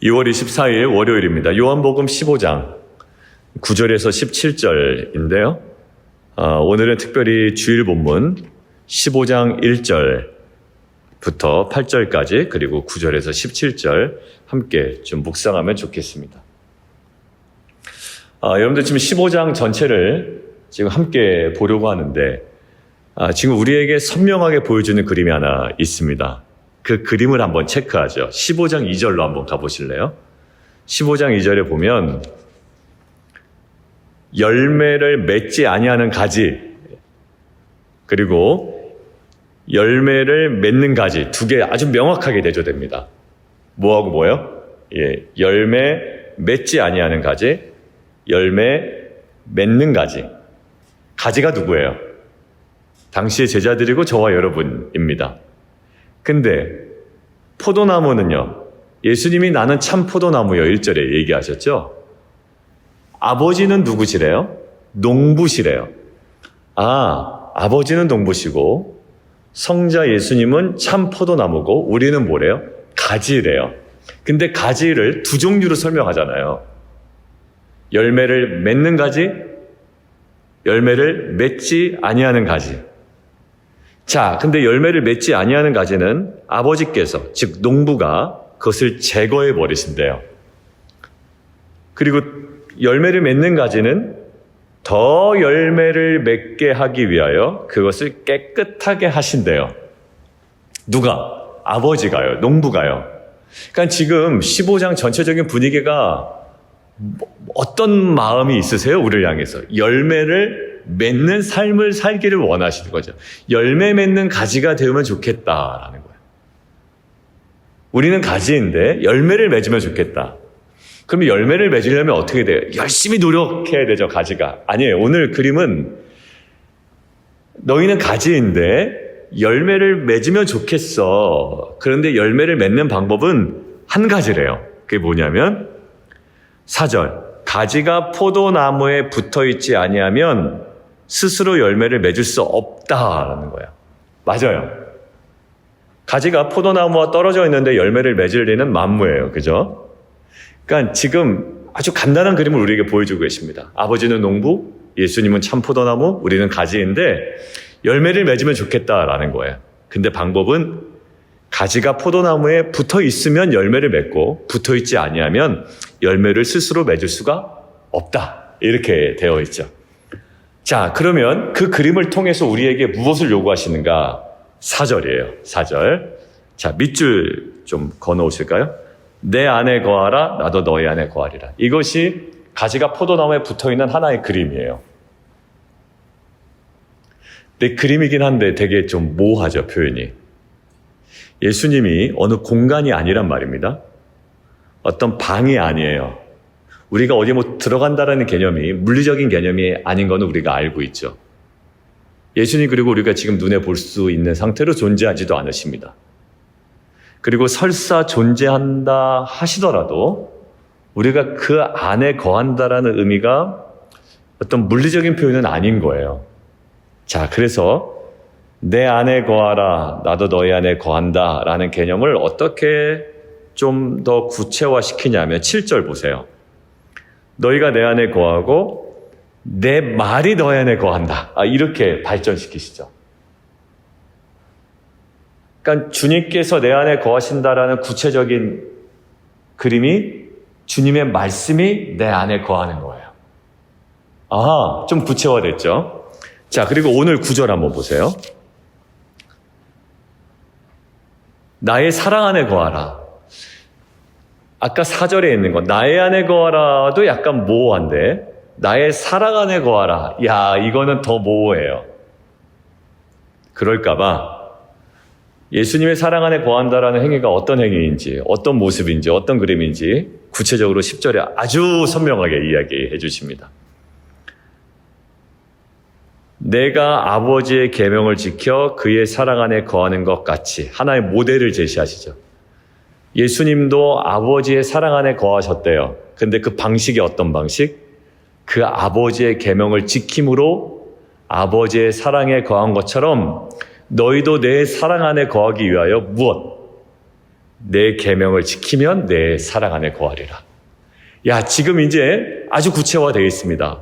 2월 24일 월요일입니다. 요한복음 15장 9절에서 17절인데요. 오늘은 특별히 주일 본문 15장 1절부터 8절까지 그리고 9절에서 17절 함께 좀 묵상하면 좋겠습니다. 여러분들 지금 15장 전체를 지금 함께 보려고 하는데 지금 우리에게 선명하게 보여주는 그림이 하나 있습니다. 그 그림을 한번 체크하죠. 15장 2절로 한번 가보실래요? 15장 2절에 보면 열매를 맺지 아니하는 가지 그리고 열매를 맺는 가지 두 개 아주 명확하게 대조됩니다. 뭐하고 뭐요? 열매 맺지 아니하는 가지, 열매 맺는 가지. 가지가 누구예요? 당시의 제자들이고 저와 여러분입니다. 근데 포도나무는요, 예수님이 나는 참 포도나무요 1절에 얘기하셨죠? 아버지는 누구시래요? 농부시래요. 아버지는 농부시고 성자 예수님은 참 포도나무고 우리는 뭐래요? 가지래요. 근데 가지를 두 종류로 설명하잖아요. 열매를 맺는 가지, 열매를 맺지 아니하는 가지. 자, 근데 열매를 맺지 아니하는 가지는 아버지께서, 즉 농부가 그것을 제거해 버리신대요. 그리고 열매를 맺는 가지는 더 열매를 맺게 하기 위하여 그것을 깨끗하게 하신대요. 누가? 아버지가요. 농부가요. 그러니까 지금 15장 전체적인 분위기가 어떤 마음이 있으세요? 우리를 향해서. 열매를 맺는 삶을 살기를 원하시는 거죠. 열매 맺는 가지가 되면 좋겠다라는 거예요. 우리는 가지인데 열매를 맺으면 좋겠다. 그러면 열매를 맺으려면 어떻게 돼요? 열심히 노력해야 되죠, 가지가. 아니에요. 오늘 그림은 너희는 가지인데 열매를 맺으면 좋겠어. 그런데 열매를 맺는 방법은 한 가지래요. 그게 뭐냐면 4절. 가지가 포도나무에 붙어있지 아니하면 스스로 열매를 맺을 수 없다라는 거예요. 맞아요. 가지가 포도나무와 떨어져 있는데 열매를 맺을 리는 만무예요. 그죠? 그러니까 지금 아주 간단한 그림을 우리에게 보여주고 계십니다. 아버지는 농부, 예수님은 참 포도나무, 우리는 가지인데 열매를 맺으면 좋겠다라는 거예요. 근데 방법은 가지가 포도나무에 붙어 있으면 열매를 맺고 붙어 있지 아니하면 열매를 스스로 맺을 수가 없다. 이렇게 되어 있죠. 자, 그러면 그 그림을 통해서 우리에게 무엇을 요구하시는가? 4절이에요. 4절. 자, 밑줄 좀 건너오실까요? 내 안에 거하라, 나도 너희 안에 거하리라. 이것이 가지가 포도나무에 붙어있는 하나의 그림이에요. 근데 그림이긴 한데 되게 좀 모호하죠, 표현이. 예수님이 어느 공간이 아니란 말입니다. 어떤 방이 아니에요. 우리가 어디 들어간다라는 개념이 물리적인 개념이 아닌 거는 우리가 알고 있죠. 예수님 그리고 우리가 지금 눈에 볼 수 있는 상태로 존재하지도 않으십니다. 그리고 설사 존재한다 하시더라도 우리가 그 안에 거한다라는 의미가 어떤 물리적인 표현은 아닌 거예요. 자, 그래서 내 안에 거하라, 나도 너희 안에 거한다 라는 개념을 어떻게 좀 더 구체화시키냐면 7절 보세요. 너희가 내 안에 거하고 내 말이 너희 안에 거한다. 이렇게 발전시키시죠. 그러니까 주님께서 내 안에 거하신다라는 구체적인 그림이 주님의 말씀이 내 안에 거하는 거예요. 좀 구체화됐죠. 자, 그리고 오늘 9절 한번 보세요. 나의 사랑 안에 거하라. 아까 4절에 있는 거 나의 안에 거하라도 약간 모호한데 나의 사랑 안에 거하라. 야, 이거는 더 모호해요. 그럴까봐 예수님의 사랑 안에 거한다라는 행위가 어떤 행위인지, 어떤 모습인지, 어떤 그림인지 구체적으로 10절에 아주 선명하게 이야기해 주십니다. 내가 아버지의 계명을 지켜 그의 사랑 안에 거하는 것 같이 하나의 모델을 제시하시죠. 예수님도 아버지의 사랑 안에 거하셨대요. 근데 그 방식이 어떤 방식? 그 아버지의 계명을 지킴으로 아버지의 사랑에 거한 것처럼 너희도 내 사랑 안에 거하기 위하여 무엇? 내 계명을 지키면 내 사랑 안에 거하리라. 야, 지금 이제 아주 구체화되어 있습니다.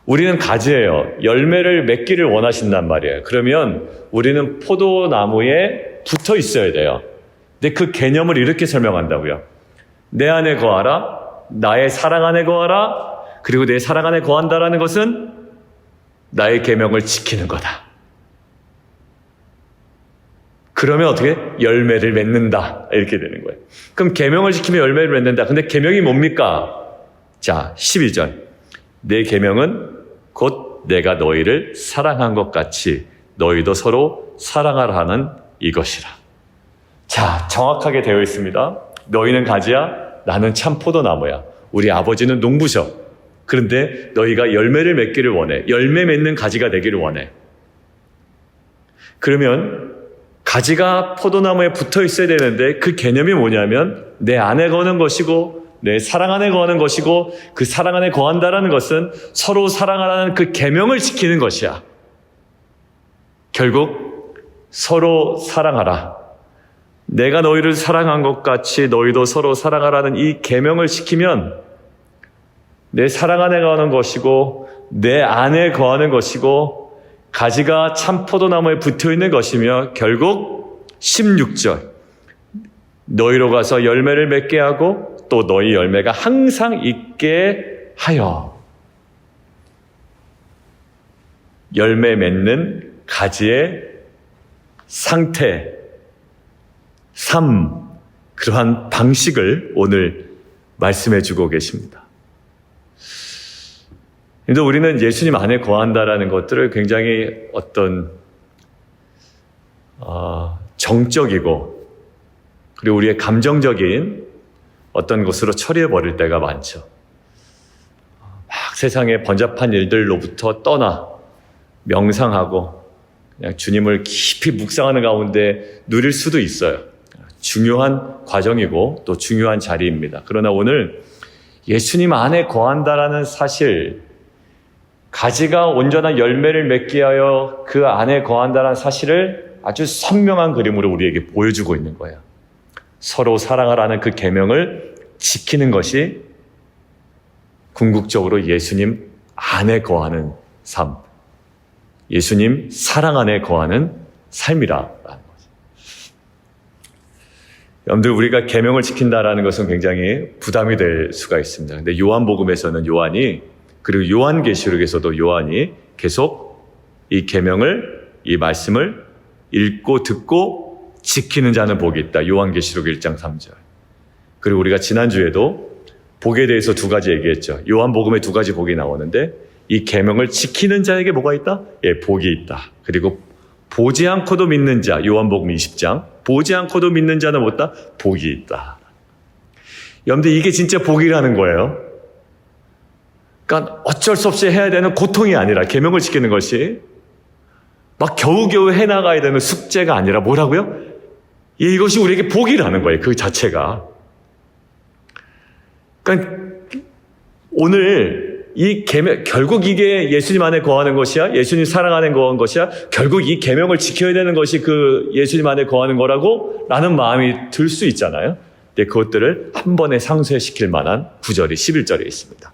우리는 가지예요. 열매를 맺기를 원하신단 말이에요. 그러면 우리는 포도나무에 붙어 있어야 돼요. 근데 그 개념을 이렇게 설명한다고요. 내 안에 거하라, 나의 사랑 안에 거하라, 그리고 내 사랑 안에 거한다라는 것은 나의 계명을 지키는 거다. 그러면 어떻게? 열매를 맺는다. 이렇게 되는 거예요. 그럼 계명을 지키면 열매를 맺는다. 근데 계명이 뭡니까? 자, 12절. 내 계명은 곧 내가 너희를 사랑한 것 같이 너희도 서로 사랑하라 하는 이것이라. 자, 정확하게 되어 있습니다. 너희는 가지야, 나는 참 포도나무야. 우리 아버지는 농부셔. 그런데 너희가 열매를 맺기를 원해. 열매 맺는 가지가 되기를 원해. 그러면 가지가 포도나무에 붙어 있어야 되는데 그 개념이 뭐냐면 내 안에 거는 것이고 내 사랑 안에 거하는 것이고 그 사랑 안에 거한다라는 것은 서로 사랑하라는 그 계명을 지키는 것이야. 결국 서로 사랑하라. 내가 너희를 사랑한 것 같이 너희도 서로 사랑하라는 이 계명을 지키면 내 사랑 안에 거하는 것이고 내 안에 거하는 것이고 가지가 참 포도나무에 붙어있는 것이며 결국 16절 너희로 가서 열매를 맺게 하고 또 너희 열매가 항상 있게 하여. 열매 맺는 가지의 상태, 삶, 그러한 방식을 오늘 말씀해 주고 계십니다. 그래서 우리는 예수님 안에 거한다라는 것들을 굉장히 어떤 정적이고 그리고 우리의 감정적인 어떤 것으로 처리해버릴 때가 많죠. 막 세상의 번잡한 일들로부터 떠나 명상하고 그냥 주님을 깊이 묵상하는 가운데 누릴 수도 있어요. 중요한 과정이고 또 중요한 자리입니다. 그러나 오늘 예수님 안에 거한다라는 사실, 가지가 온전한 열매를 맺게 하여 그 안에 거한다는 사실을 아주 선명한 그림으로 우리에게 보여주고 있는 거예요. 서로 사랑하라는 그 계명을 지키는 것이 궁극적으로 예수님 안에 거하는 삶, 예수님 사랑 안에 거하는 삶이라는 거죠. 여러분들, 우리가 계명을 지킨다라는 것은 굉장히 부담이 될 수가 있습니다. 근데 요한복음에서는 요한이, 그리고 요한계시록에서도 요한이 계속 이 계명을, 이 말씀을 읽고 듣고 지키는 자는 복이 있다. 요한계시록 1장 3절. 그리고 우리가 지난주에도 복에 대해서 두 가지 얘기했죠. 요한복음에 두 가지 복이 나오는데 이 계명을 지키는 자에게 뭐가 있다? 예, 복이 있다. 그리고 보지 않고도 믿는 자, 요한복음 20장. 보지 않고도 믿는 자는 뭐다? 복이 있다. 여러분들, 이게 진짜 복이라는 거예요. 그러니까 어쩔 수 없이 해야 되는 고통이 아니라, 계명을 지키는 것이 막 겨우겨우 해나가야 되는 숙제가 아니라 뭐라고요? 이것이 우리에게 복이라는 거예요. 그 자체가. 그러니까 오늘 이 계명, 결국 이게 예수님 안에 거하는 것이야? 예수님 사랑 안에 거하는 것이야? 결국 이 계명을 지켜야 되는 것이 그 예수님 안에 거하는 거라고? 라는 마음이 들 수 있잖아요. 근데 그것들을 한 번에 상쇄시킬 만한 구절이 11절에 있습니다.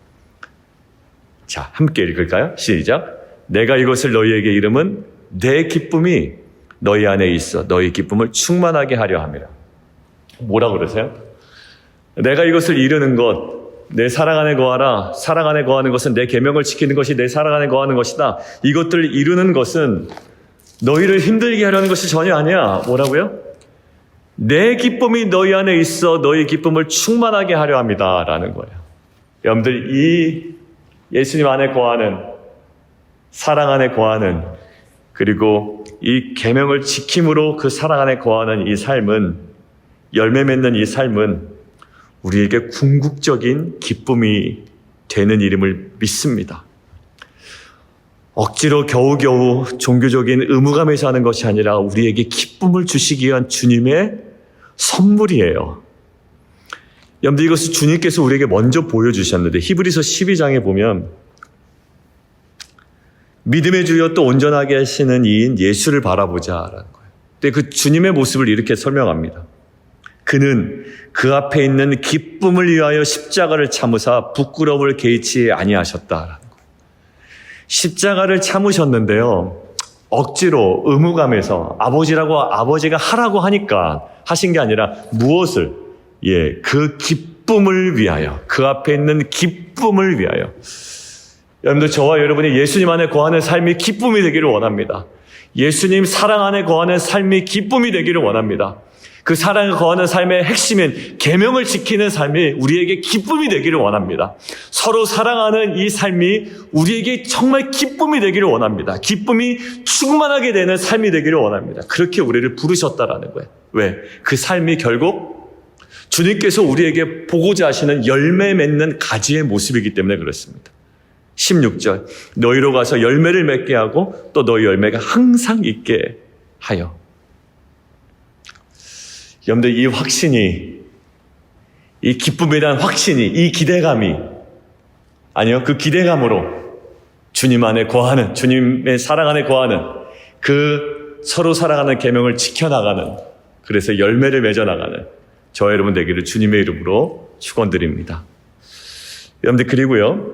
자, 함께 읽을까요? 시작. 내가 이것을 너희에게 이름은 내 기쁨이 너희 안에 있어 너희 기쁨을 충만하게 하려 함이라. 뭐라 그러세요? 내가 이것을 이루는 것, 내 사랑 안에 거하라. 사랑 안에 거하는 것은 내 계명을 지키는 것이 내 사랑 안에 거하는 것이다. 이것들을 이루는 것은 너희를 힘들게 하려는 것이 전혀 아니야. 뭐라고요? 내 기쁨이 너희 안에 있어 너희 기쁨을 충만하게 하려 합니다. 라는 거예요. 여러분들, 이 예수님 안에 거하는, 사랑 안에 거하는, 그리고 이 계명을 지킴으로 그 사랑 안에 거하는 이 삶은, 열매 맺는 이 삶은 우리에게 궁극적인 기쁨이 되는 이름을 믿습니다. 억지로 겨우겨우 종교적인 의무감에서 하는 것이 아니라 우리에게 기쁨을 주시기 위한 주님의 선물이에요. 여러분들, 이것을 주님께서 우리에게 먼저 보여주셨는데 히브리서 12장에 보면 믿음의 주여 또 온전하게 하시는 이인 예수를 바라보자라는 거예요. 근데 그 주님의 모습을 이렇게 설명합니다. 그는 그 앞에 있는 기쁨을 위하여 십자가를 참으사 부끄러움을 개의치 아니하셨다라는 거예요. 십자가를 참으셨는데요. 억지로 의무감에서 아버지가 하라고 하니까 하신 게 아니라 무엇을? 그 기쁨을 위하여, 그 앞에 있는 기쁨을 위하여. 여러분들, 저와 여러분이 예수님 안에 거하는 삶이 기쁨이 되기를 원합니다. 예수님 사랑 안에 거하는 삶이 기쁨이 되기를 원합니다. 그 사랑에 거하는 삶의 핵심인 계명을 지키는 삶이 우리에게 기쁨이 되기를 원합니다. 서로 사랑하는 이 삶이 우리에게 정말 기쁨이 되기를 원합니다. 기쁨이 충만하게 되는 삶이 되기를 원합니다. 그렇게 우리를 부르셨다라는 거예요. 왜? 그 삶이 결국 주님께서 우리에게 보고자 하시는 열매 맺는 가지의 모습이기 때문에 그렇습니다. 16절, 너희로 가서 열매를 맺게 하고 또 너희 열매가 항상 있게 하여. 여러분들, 이 확신이, 이 기쁨에 대한 확신이, 이 기대감이, 아니요, 그 기대감으로 주님 안에 거하는, 주님의 사랑 안에 거하는, 그 서로 사랑하는 계명을 지켜나가는, 그래서 열매를 맺어나가는 저와 여러분 되기를 주님의 이름으로 축원드립니다. 여러분들, 그리고요,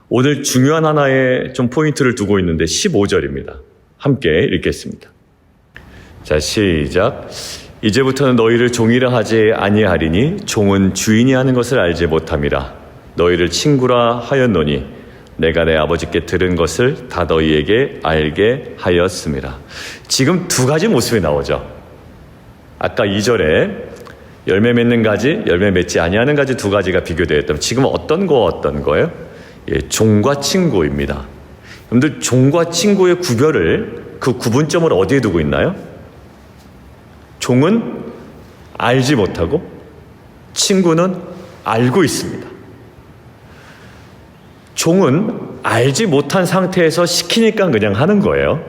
오늘 중요한 하나의 좀 포인트를 두고 있는데 15절입니다. 함께 읽겠습니다. 자, 시작. 이제부터는 너희를 종이라 하지 아니하리니 종은 주인이 하는 것을 알지 못함이라. 너희를 친구라 하였노니 내가 내 아버지께 들은 것을 다 너희에게 알게 하였음이라. 지금 두 가지 모습이 나오죠. 아까 2절에 열매 맺는 가지, 열매 맺지 아니하는 가지 두 가지가 비교되었다면 지금 어떤 거예요? 종과 친구입니다. 여러분들, 종과 친구의 구별을, 그 구분점을 어디에 두고 있나요? 종은 알지 못하고 친구는 알고 있습니다. 종은 알지 못한 상태에서 시키니까 그냥 하는 거예요.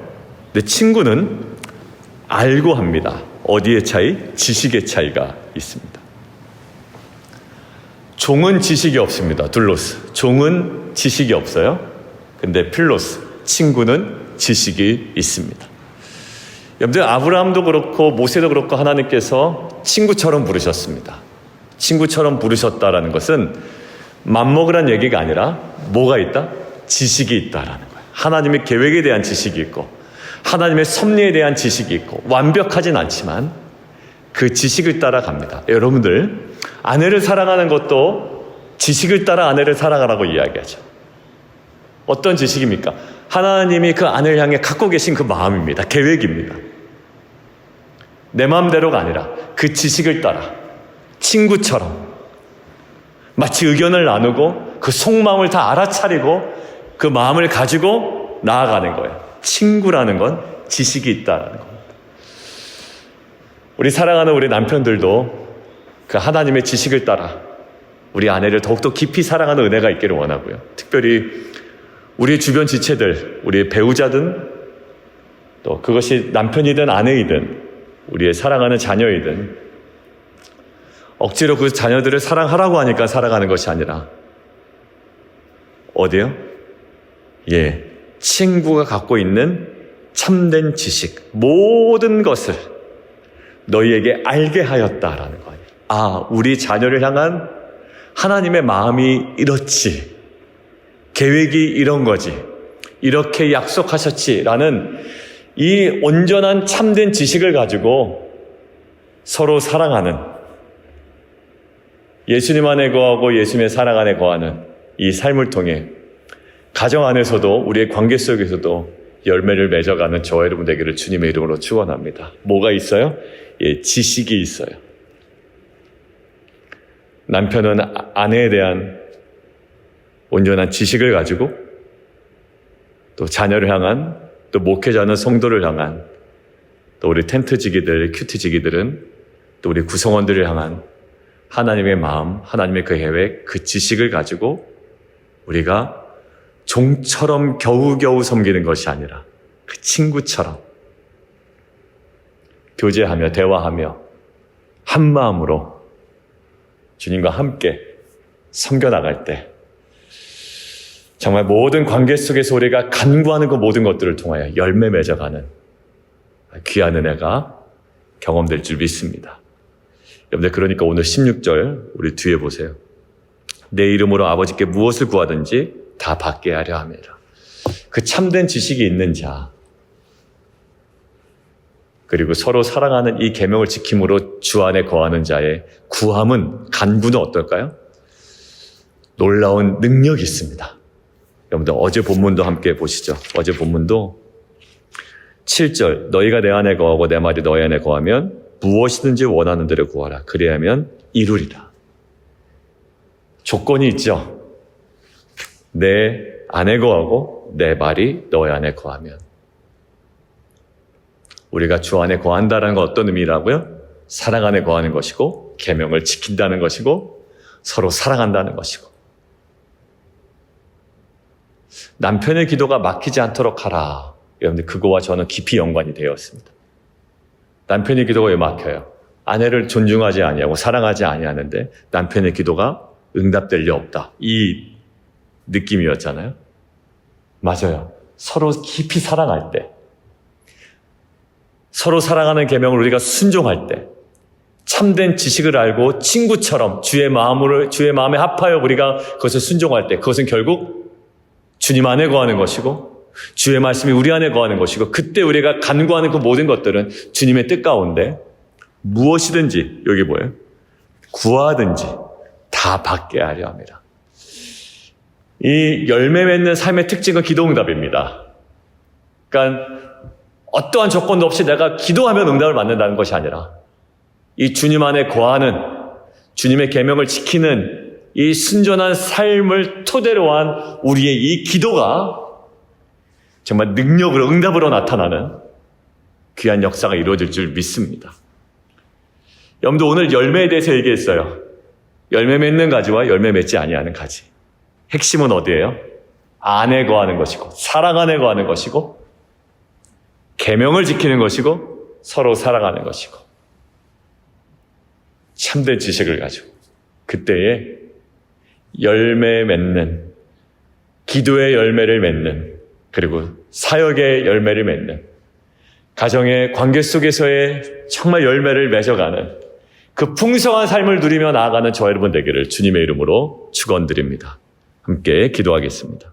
근데 친구는 알고 합니다. 어디의 차이? 지식의 차이가 있습니다. 종은 지식이 없습니다. 둘로스. 종은 지식이 없어요. 근데 필로스. 친구는 지식이 있습니다. 여러분들, 아브라함도 그렇고 모세도 그렇고 하나님께서 친구처럼 부르셨습니다. 친구처럼 부르셨다라는 것은 맘먹으란 얘기가 아니라 뭐가 있다? 지식이 있다라는 거예요. 하나님의 계획에 대한 지식이 있고 하나님의 섭리에 대한 지식이 있고 완벽하진 않지만 그 지식을 따라갑니다. 여러분들, 아내를 사랑하는 것도 지식을 따라 아내를 사랑하라고 이야기하죠. 어떤 지식입니까? 하나님이 그 아내를 향해 갖고 계신 그 마음입니다. 계획입니다. 내 마음대로가 아니라 그 지식을 따라 친구처럼 마치 의견을 나누고 그 속마음을 다 알아차리고 그 마음을 가지고 나아가는 거예요. 친구라는 건 지식이 있다는 겁니다. 우리 사랑하는 우리 남편들도 그 하나님의 지식을 따라 우리 아내를 더욱더 깊이 사랑하는 은혜가 있기를 원하고요. 특별히 우리 주변 지체들, 우리 배우자든 또 그것이 남편이든 아내이든 우리의 사랑하는 자녀이든 억지로 그 자녀들을 사랑하라고 하니까 살아가는 것이 아니라 어디요? 친구가 갖고 있는 참된 지식, 모든 것을 너희에게 알게 하였다라는 거예요. 아, 우리 자녀를 향한 하나님의 마음이 이렇지, 계획이 이런 거지, 이렇게 약속하셨지라는 이 온전한 참된 지식을 가지고 서로 사랑하는, 예수님 안에 거하고 예수님의 사랑 안에 거하는 이 삶을 통해 가정 안에서도 우리의 관계 속에서도 열매를 맺어가는 저와 여러분 되기를 주님의 이름으로 축원합니다. 뭐가 있어요? 지식이 있어요. 남편은 아내에 대한 온전한 지식을 가지고 또 자녀를 향한, 또 목회자는 성도를 향한, 또 우리 텐트지기들, 큐티지기들은 또 우리 구성원들을 향한 하나님의 마음, 하나님의 그 계획, 그 지식을 가지고 우리가 종처럼 겨우겨우 섬기는 것이 아니라 그 친구처럼 교제하며 대화하며 한 마음으로 주님과 함께 섬겨나갈 때 정말 모든 관계 속에서 우리가 간구하는 그 모든 것들을 통하여 열매 맺어가는 귀한 은혜가 경험될 줄 믿습니다. 여러분들 그러니까 오늘 16절 우리 뒤에 보세요. 내 이름으로 아버지께 무엇을 구하든지 다 받게 하려 함이라. 그 참된 지식이 있는 자 그리고 서로 사랑하는 이 계명을 지킴으로 주 안에 거하는 자의 구함은 간구는 어떨까요? 놀라운 능력이 있습니다. 여러분들 어제 본문도 함께 보시죠. 어제 본문도 7절 너희가 내 안에 거하고 내 말이 너희 안에 거하면 무엇이든지 원하는 대로 구하라. 그리하면 이루리라. 조건이 있죠. 내 안에 거하고 내 말이 너희 안에 거하면. 우리가 주 안에 거한다는 건 어떤 의미라고요? 사랑 안에 거하는 것이고 계명을 지킨다는 것이고 서로 사랑한다는 것이고 남편의 기도가 막히지 않도록 하라. 여러분들 그거와 저는 깊이 연관이 되어 있습니다. 남편의 기도가 왜 막혀요? 아내를 존중하지 아니하고 사랑하지 아니하는데 남편의 기도가 응답될 리 없다. 이 느낌이었잖아요. 맞아요. 서로 깊이 사랑할 때 서로 사랑하는 계명을 우리가 순종할 때 참된 지식을 알고 친구처럼 주의 마음에 합하여 우리가 그것을 순종할 때 그것은 결국 주님 안에 거하는 것이고 주의 말씀이 우리 안에 거하는 것이고 그때 우리가 간구하는 그 모든 것들은 주님의 뜻 가운데 무엇이든지 여기 뭐예요? 구하든지 다 받게 하려 합니다. 이 열매 맺는 삶의 특징은 기도응답입니다. 그러니까 어떠한 조건도 없이 내가 기도하면 응답을 받는다는 것이 아니라 이 주님 안에 거하는 주님의 계명을 지키는 이 순전한 삶을 토대로 한 우리의 이 기도가 정말 능력으로 응답으로 나타나는 귀한 역사가 이루어질 줄 믿습니다. 여러분들 오늘 열매에 대해서 얘기했어요. 열매 맺는 가지와 열매 맺지 아니하는 가지. 핵심은 어디예요? 안에 거하는 것이고 사랑 안에 거하는 것이고 계명을 지키는 것이고 서로 사랑하는 것이고 참된 지식을 가지고 그때에 열매 맺는 기도의 열매를 맺는 그리고 사역의 열매를 맺는 가정의 관계 속에서의 정말 열매를 맺어가는 그 풍성한 삶을 누리며 나아가는 저 여러분 되기를 주님의 이름으로 축원드립니다. 함께 기도하겠습니다.